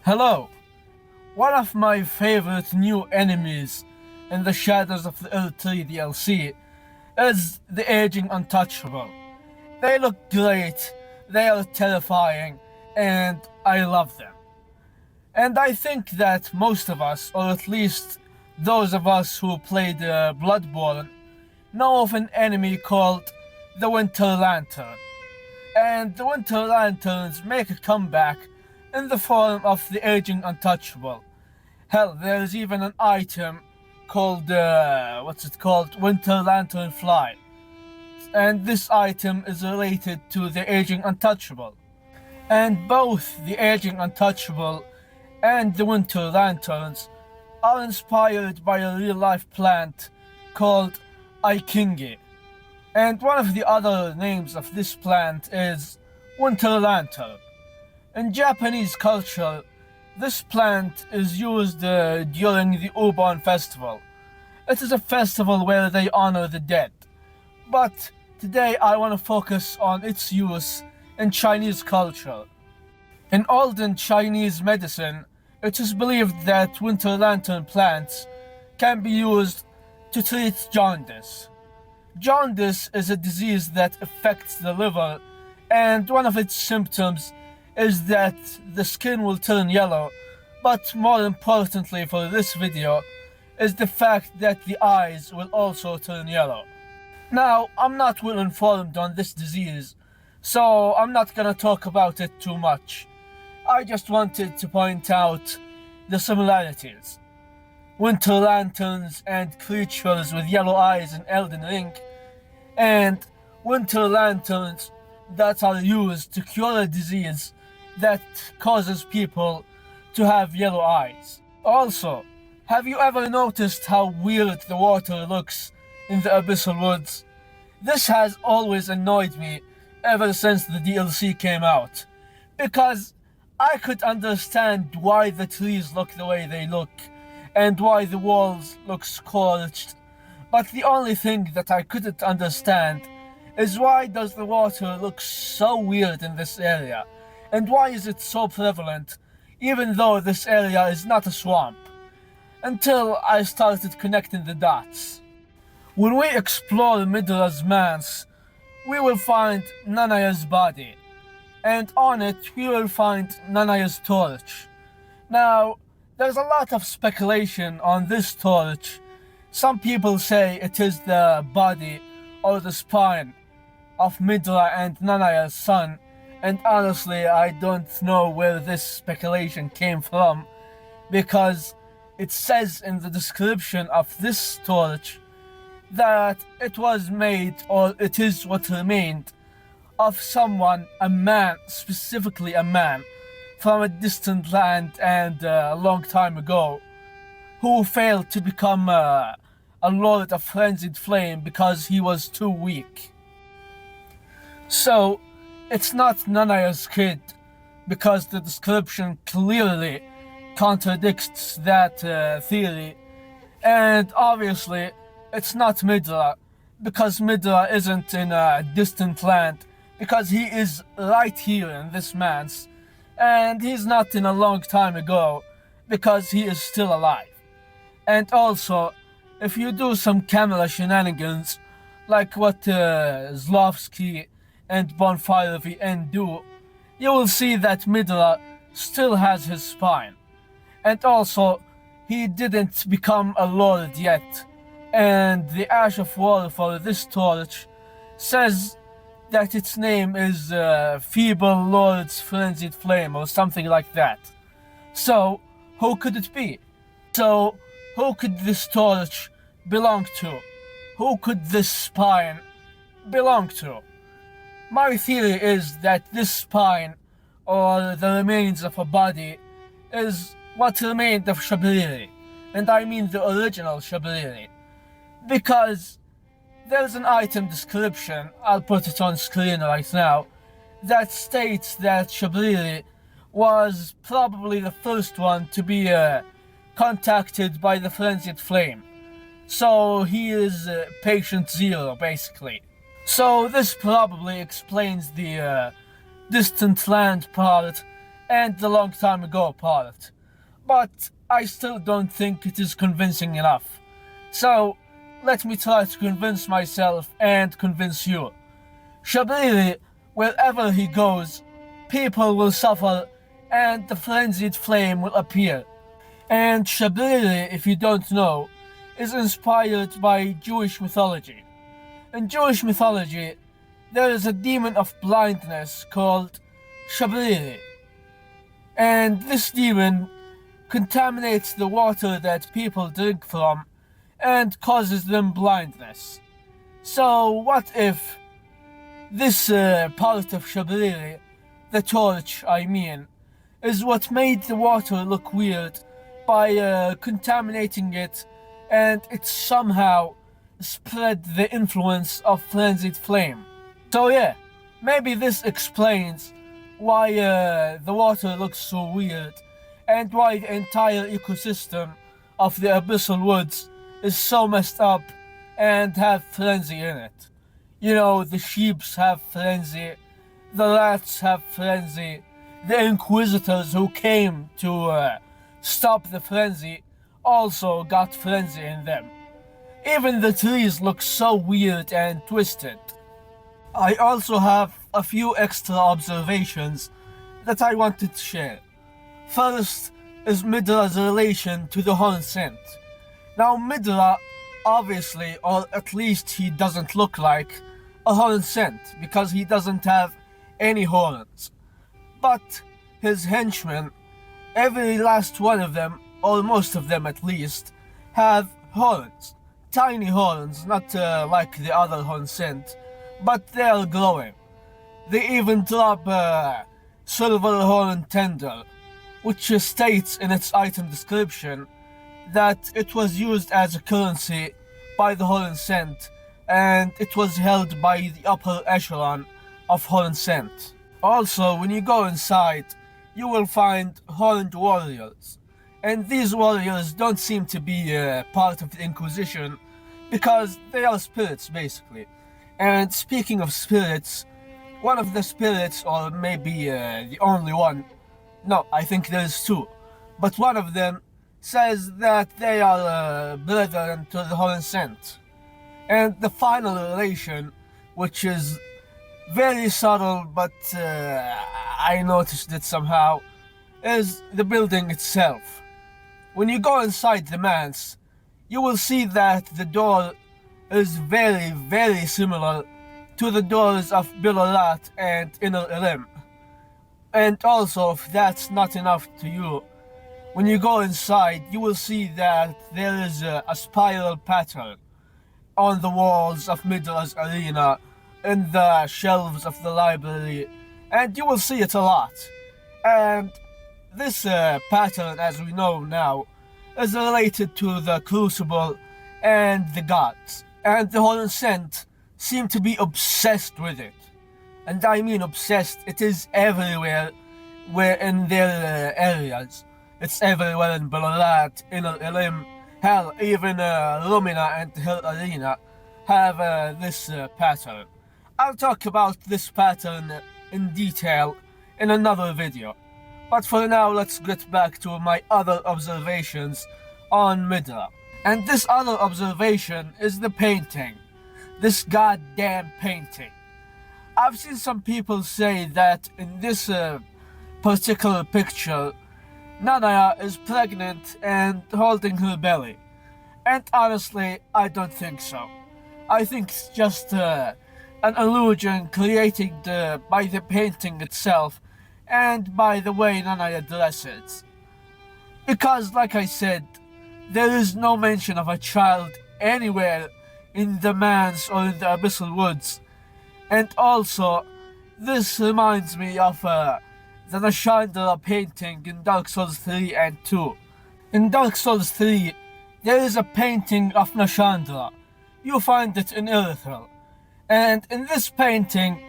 Hello! One of my favorite new enemies in the Shadows of the Earth 3 DLC is the Aging Untouchable. They look great, they are terrifying, and I love them. And I think that most of us, or at least those of us who played Bloodborne, know of an enemy called the Winter Lantern. And the Winter Lanterns make a comeback in the form of the Aging Untouchable. Hell, there's even an item called, Winter Lantern Fly. And this item is related to the Aging Untouchable. And both the Aging Untouchable and the Winter Lanterns are inspired by a real-life plant called Aikingi. And one of the other names of this plant is Winter Lantern. In Japanese culture, this plant is used during the Obon festival. It is a festival where they honor the dead. But today I want to focus on its use in Chinese culture. In olden Chinese medicine, it is believed that Winter Lantern plants can be used to treat jaundice. Jaundice is a disease that affects the liver, and one of its symptoms is that the skin will turn yellow, but more importantly for this video is the fact that the eyes will also turn yellow. Now, I'm not well informed on this disease, so I'm not gonna talk about it too much. I just wanted to point out the similarities. Winter lanterns and creatures with yellow eyes in Elden Ring, and winter lanterns that are used to cure a disease that causes people to have yellow eyes. Also, have you ever noticed how weird the water looks in the Abyssal Woods? This has always annoyed me ever since the DLC came out, because I could understand why the trees look the way they look, and why the walls look scorched, but the only thing that I couldn't understand is why does the water look so weird in this area, and why is it so prevalent, even though this area is not a swamp, until I started connecting the dots. When we explore Midra's manse, we will find Nanaya's body, and on it we will find Nanaya's torch. Now, there's a lot of speculation on this torch. Some people say it is the body or the spine of Midra and Nanaya's son, and honestly I don't know where this speculation came from, because it says in the description of this torch that it was made, or it is what remained, of someone, a man, specifically a man, from a distant land and a long time ago, who failed to become a Lord of Frenzied Flame because he was too weak. So, it's not Nanaya's kid, because the description clearly contradicts that theory, and obviously it's not Midra, because Midra isn't in a distant land, because he is right here in this manse, and he's not in a long time ago, because he is still alive. And also, if you do some camera shenanigans, like what Zlovsky and Bonfire VN do, you will see that Midra still has his spine. And also, he didn't become a lord yet, and the Ash of War for this torch says that its name is Feeble Lord's Frenzied Flame, or something like that. So, who could it be? So, who could this torch belong to? Who could this spine belong to? My theory is that this spine, or the remains of a body, is what remained of Shabriri, and I mean the original Shabriri, because there's an item description, I'll put it on screen right now, that states that Shabriri was probably the first one to be contacted by the Frenzied Flame. So he is patient zero, basically. So this probably explains the distant land part, and the long time ago part, but I still don't think it is convincing enough. So, let me try to convince myself and convince you. Shabriri, wherever he goes, people will suffer and the frenzied flame will appear. And Shabriri, if you don't know, is inspired by Jewish mythology. In Jewish mythology, there is a demon of blindness called Shabriri. And this demon contaminates the water that people drink from and causes them blindness. So what if this part of Shabriri, the torch I mean, is what made the water look weird by contaminating it, and it somehow spread the influence of frenzied flame. So yeah, maybe this explains why the water looks so weird and why the entire ecosystem of the abyssal woods is so messed up and have frenzy in it. You know, the sheeps have frenzy, the rats have frenzy, the inquisitors who came to stop the frenzy also got frenzy in them. Even the trees look so weird and twisted. I also have a few extra observations that I wanted to share. First is Midra's relation to the horn scent. Now Midra, obviously, or at least he doesn't look like a horn scent because he doesn't have any horns. But his henchmen, every last one of them, or most of them at least, have horns. Tiny horns, not like the other horn scent, but they are glowing. They even drop a silver horn tender, which states in its item description that it was used as a currency by the horn scent, and it was held by the upper echelon of horn scent. Also, when you go inside, you will find horned warriors, and these warriors don't seem to be part of the Inquisition because they are spirits basically. And speaking of spirits, one of the spirits, or maybe the only one, no, I think there's two, but one of them says that they are brethren to the horn scent. And the final relation, which is very subtle, but I noticed it somehow, is the building itself. When you go inside the manse, you will see that the door is very, very similar to the doors of Bilorat and Inner Elim. And also, if that's not enough to you, when you go inside, you will see that there is a spiral pattern on the walls of Midra's arena, in the shelves of the library, and you will see it a lot. And this pattern, as we know now, is related to the Crucible and the gods. And the Horn Scent seem to be obsessed with it. And I mean obsessed, it is everywhere where in their areas. It's everywhere in Ballarat, Inner Elim, hell, even Lumina and Hill Arena have this pattern. I'll talk about this pattern in detail in another video. But for now, let's get back to my other observations on Midra. And this other observation is the painting. This goddamn painting. I've seen some people say that in this particular picture, Nanaya is pregnant and holding her belly. And honestly, I don't think so. I think it's just an illusion created by the painting itself and by the way Nanaya dresses. Because, like I said, there is no mention of a child anywhere in the manse or in the abyssal woods. And also, this reminds me of the Nashandra painting in Dark Souls 3 and 2. In Dark Souls 3, there is a painting of Nashandra. You find it in Erythel. And in this painting,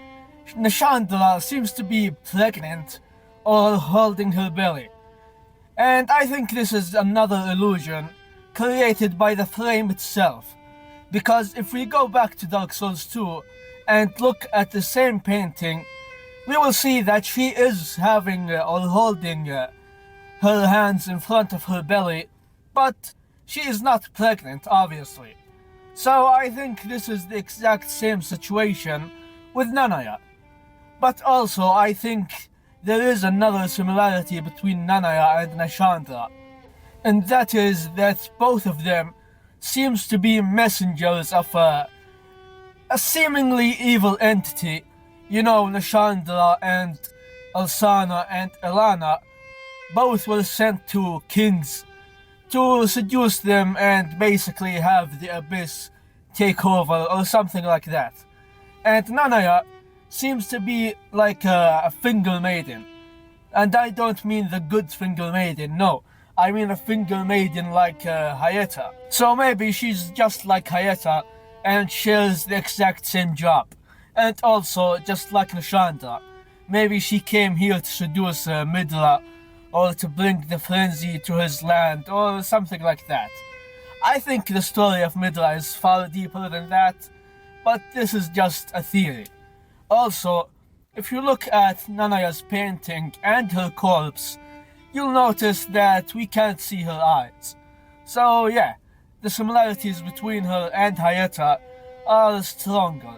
Nashandra seems to be pregnant or holding her belly. And I think this is another illusion created by the frame itself. Because if we go back to Dark Souls 2 and look at the same painting, we will see that she is having or holding her hands in front of her belly, but she is not pregnant, obviously. So I think this is the exact same situation with Nanaya. But also, I think there is another similarity between Nanaya and Nashandra, and that is that both of them seems to be messengers of a seemingly evil entity. You know, Nashandra and Alsana and Elana both were sent to kings to seduce them and basically have the abyss take over or something like that. And Nanaya seems to be like a finger maiden. And I don't mean the good finger maiden, no. I mean a finger maiden like Hayata. So maybe she's just like Hayata and shares the exact same job. And also, just like Nashandra, maybe she came here to seduce Midra or to bring the frenzy to his land or something like that. I think the story of Midra is far deeper than that, but this is just a theory. Also, if you look at Nanaya's painting and her corpse, you'll notice that we can't see her eyes. So yeah, the similarities between her and Hayata are stronger.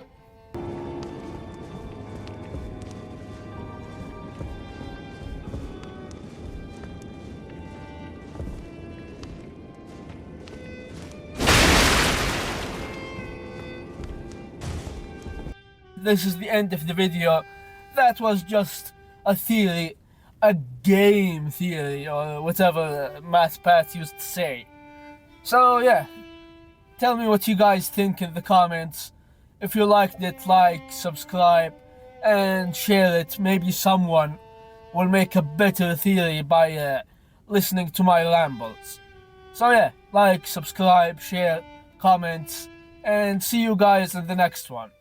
This is the end of the video. That was just a theory, a game theory, or whatever Matt Pat used to say. So yeah, tell me what you guys think in the comments. If you liked it, like, subscribe, and share it. Maybe someone will make a better theory by listening to my rambles. So yeah, like, subscribe, share, comments, and see you guys in the next one.